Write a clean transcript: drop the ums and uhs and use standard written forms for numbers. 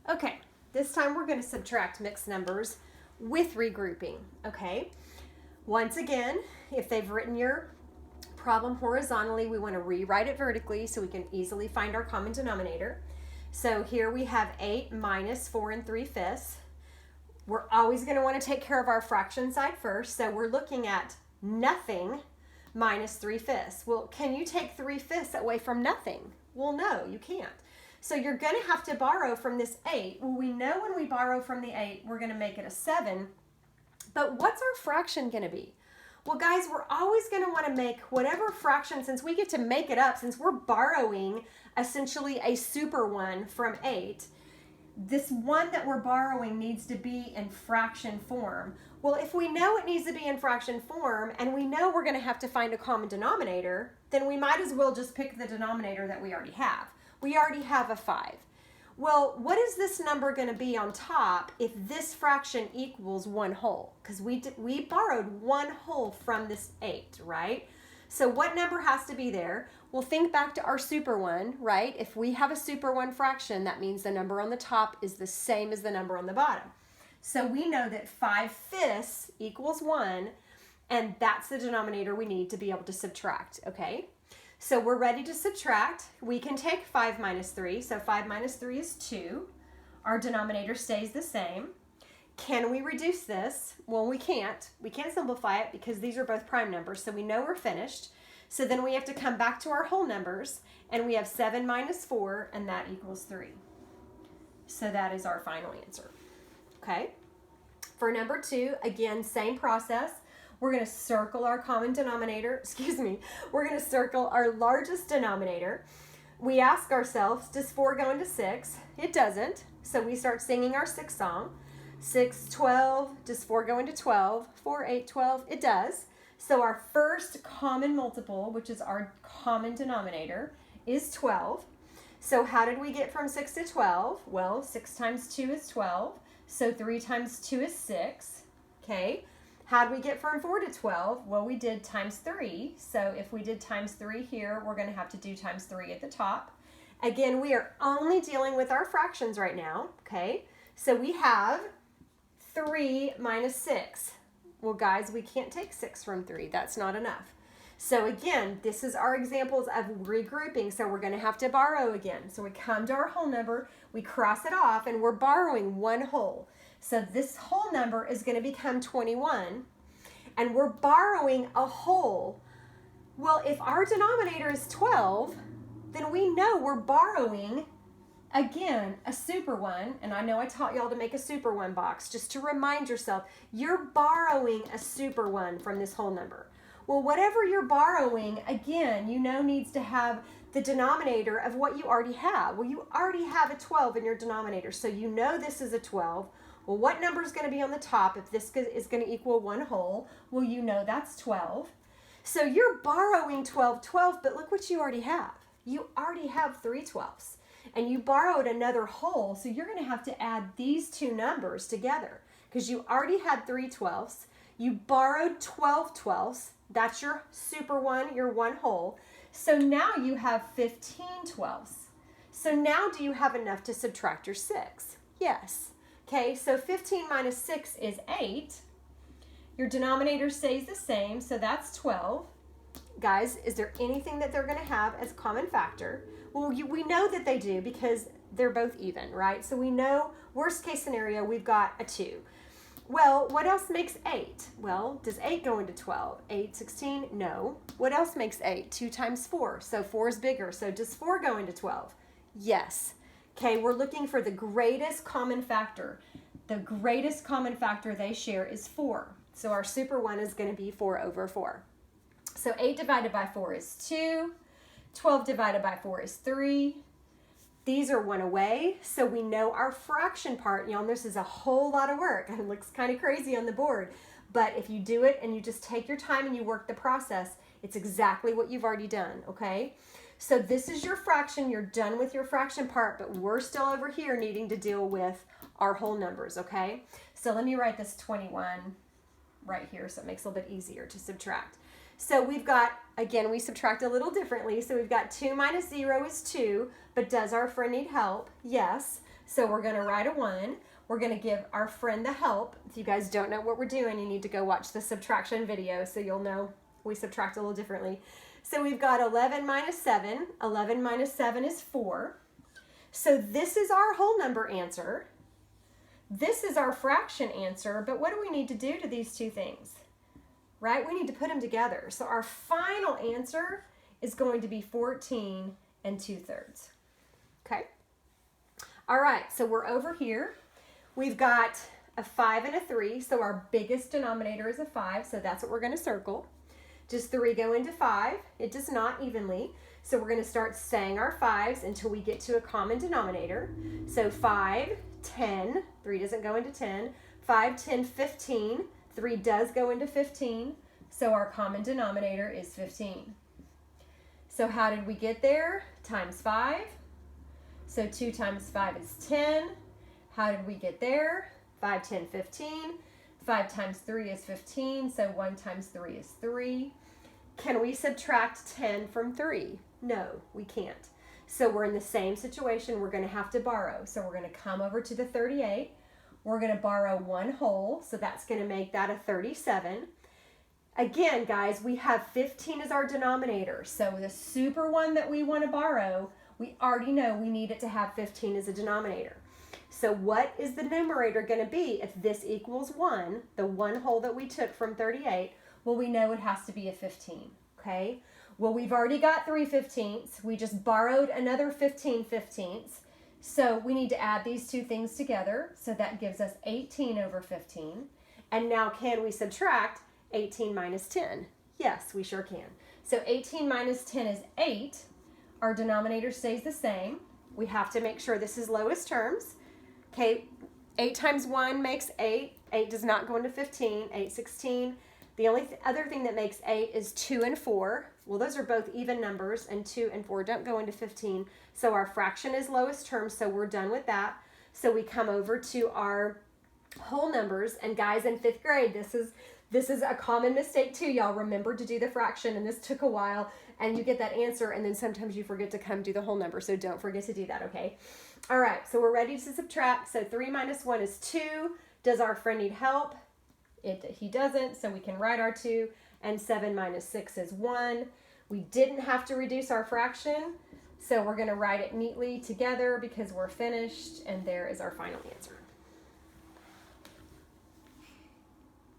Okay, this time we're going to subtract mixed numbers with regrouping, okay? Once again, if they've written your problem horizontally, we want to rewrite it vertically so we can easily find our common denominator. So here we have 8 minus 4 3/5. We're always going to want to take care of our fraction side first, so we're looking at nothing minus 3/5. Well, can you take 3/5 away from nothing? Well, no, you can't. So you're going to have to borrow from this 8. Well, we know when we borrow from the 8, we're going to make it a 7. But what's our fraction going to be? Well, guys, we're always going to want to make whatever fraction, since we get to make it up, since we're borrowing essentially a super one from 8, this one that we're borrowing needs to be in fraction form. Well, if we know it needs to be in fraction form and we know we're going to have to find a common denominator, then we might as well just pick the denominator that we already have. We already have a 5. Well, what is this number going to be on top if this fraction equals 1 whole? Because we borrowed 1 whole from this 8, right? So what number has to be there? Well, think back to our super one, right? If we have a super one fraction, that means the number on the top is the same as the number on the bottom. So we know that 5/5 equals 1, and that's the denominator we need to be able to subtract, okay? So we're ready to subtract. We can take 5 minus 3. So 5 minus 3 is 2. Our denominator stays the same. Can we reduce this? Well, we can't. We can't simplify it because these are both prime numbers, so we know we're finished. So then we have to come back to our whole numbers, and we have 7 minus 4, and that equals 3. So that is our final answer. Okay? For number 2, again, same process. We're going to circle our common denominator, we're going to circle our largest denominator. We ask ourselves, does 4 go into 6? It doesn't, so we start singing our 6 song. 6, 12, does 4 go into 12? 4, 8, 12, it does. So our first common multiple, which is our common denominator, is 12. So how did we get from 6 to 12? Well, 6 times 2 is 12, so 3 times 2 is 6, okay? How did we get from 4 to 12? Well, we did times 3. So if we did times 3 here, we're going to have to do times 3 at the top. Again, we are only dealing with our fractions right now, okay? So we have 3 minus 6. Well, guys, we can't take 6 from 3. That's not enough. So again, this is our examples of regrouping. So we're going to have to borrow again. So we come to our whole number, we cross it off, and we're borrowing 1 whole. So this whole number is going to become 21, and we're borrowing a whole. Well, if our denominator is 12, then we know we're borrowing, again, a super one. And I know I taught y'all to make a super one box. Just to remind yourself, you're borrowing a super one from this whole number. Well, whatever you're borrowing, again, you know needs to have the denominator of what you already have. Well, you already have a 12 in your denominator, so you know this is a 12. Well, what number is going to be on the top if this is going to equal 1 whole? Well, you know that's 12. So you're borrowing 12, 12, but look what you already have. You already have 3 12s, and you borrowed another whole, so you're going to have to add these two numbers together because you already had 3 12s. You borrowed 12 12s. That's your super one, your 1 whole. So now you have 15 12s. So now do you have enough to subtract your 6? Yes. Okay, so 15 minus 6 is 8. Your denominator stays the same, so that's 12. Guys, is there anything that they're going to have as common factor? Well, we know that they do because they're both even, right? So we know, worst case scenario, we've got a 2. Well, what else makes 8? Well, does 8 go into 12? 8, 16? No. What else makes 8? 2 times 4. So 4 is bigger. So does 4 go into 12? Yes. Okay, we're looking for the greatest common factor. The greatest common factor they share is 4. So our super one is going to be 4 over 4. So 8 divided by 4 is 2. 12 divided by 4 is 3. These are 1 away, so we know our fraction part. Y'all, this is a whole lot of work. It looks kind of crazy on the board, but if you do it and you just take your time and you work the process, it's exactly what you've already done, okay? So this is your fraction. You're done with your fraction part, but we're still over here needing to deal with our whole numbers, okay? So let me write this 21 right here so it makes it a little bit easier to subtract. So we've got, again, we subtract a little differently. So we've got 2 minus 0 is 2, but does our friend need help? Yes. So we're going to write a 1. We're going to give our friend the help. If you guys don't know what we're doing, you need to go watch the subtraction video so you'll know we subtract a little differently. So we've got 11 minus 7. 11 minus 7 is 4. So this is our whole number answer. This is our fraction answer, but what do we need to do to these two things? Right? We need to put them together. So our final answer is going to be 14 and 2/3. Okay? All right, so we're over here. We've got a 5 and a 3, so our biggest denominator is a 5, so that's what we're going to circle. Does 3 go into 5? It does not evenly, so we're going to start saying our 5s until we get to a common denominator. So 5, 10, 3 doesn't go into 10. 5, 10, 15, 3 does go into 15, so our common denominator is 15. So how did we get there? Times 5. So 2 times 5 is 10. How did we get there? 5, 10, 15. 5 times 3 is 15, so 1 times 3 is 3. Can we subtract 10 from 3? No, we can't. So we're in the same situation. We're going to have to borrow. So we're going to come over to the 38. We're going to borrow 1 whole, so that's going to make that a 37. Again, guys, we have 15 as our denominator. So the super one that we want to borrow, we already know we need it to have 15 as a denominator. So what is the numerator going to be if this equals 1, the 1 whole that we took from 38? Well, we know it has to be a 15, okay? Well, we've already got 3 15ths. We just borrowed another 15 15ths. So we need to add these two things together. So that gives us 18 over 15. And now can we subtract 18 minus 10? Yes, we sure can. So 18 minus 10 is 8. Our denominator stays the same. We have to make sure this is lowest terms. Okay, 8 times 1 makes 8. 8 does not go into 15. 8, 16. The only other thing that makes 8 is 2 and 4. Well, those are both even numbers, and 2 and 4 don't go into 15. So our fraction is lowest term, so we're done with that. So we come over to our whole numbers, and guys, in 5th grade, this is a common mistake too. Y'all remember to do the fraction, and this took a while, and you get that answer, and then sometimes you forget to come do the whole number, so don't forget to do that, okay? All right, so we're ready to subtract. So 3 minus 1 is 2. Does our friend need help? He doesn't, so we can write our 2. And 7 minus 6 is 1. We didn't have to reduce our fraction, so we're going to write it neatly together because we're finished, and there is our final answer.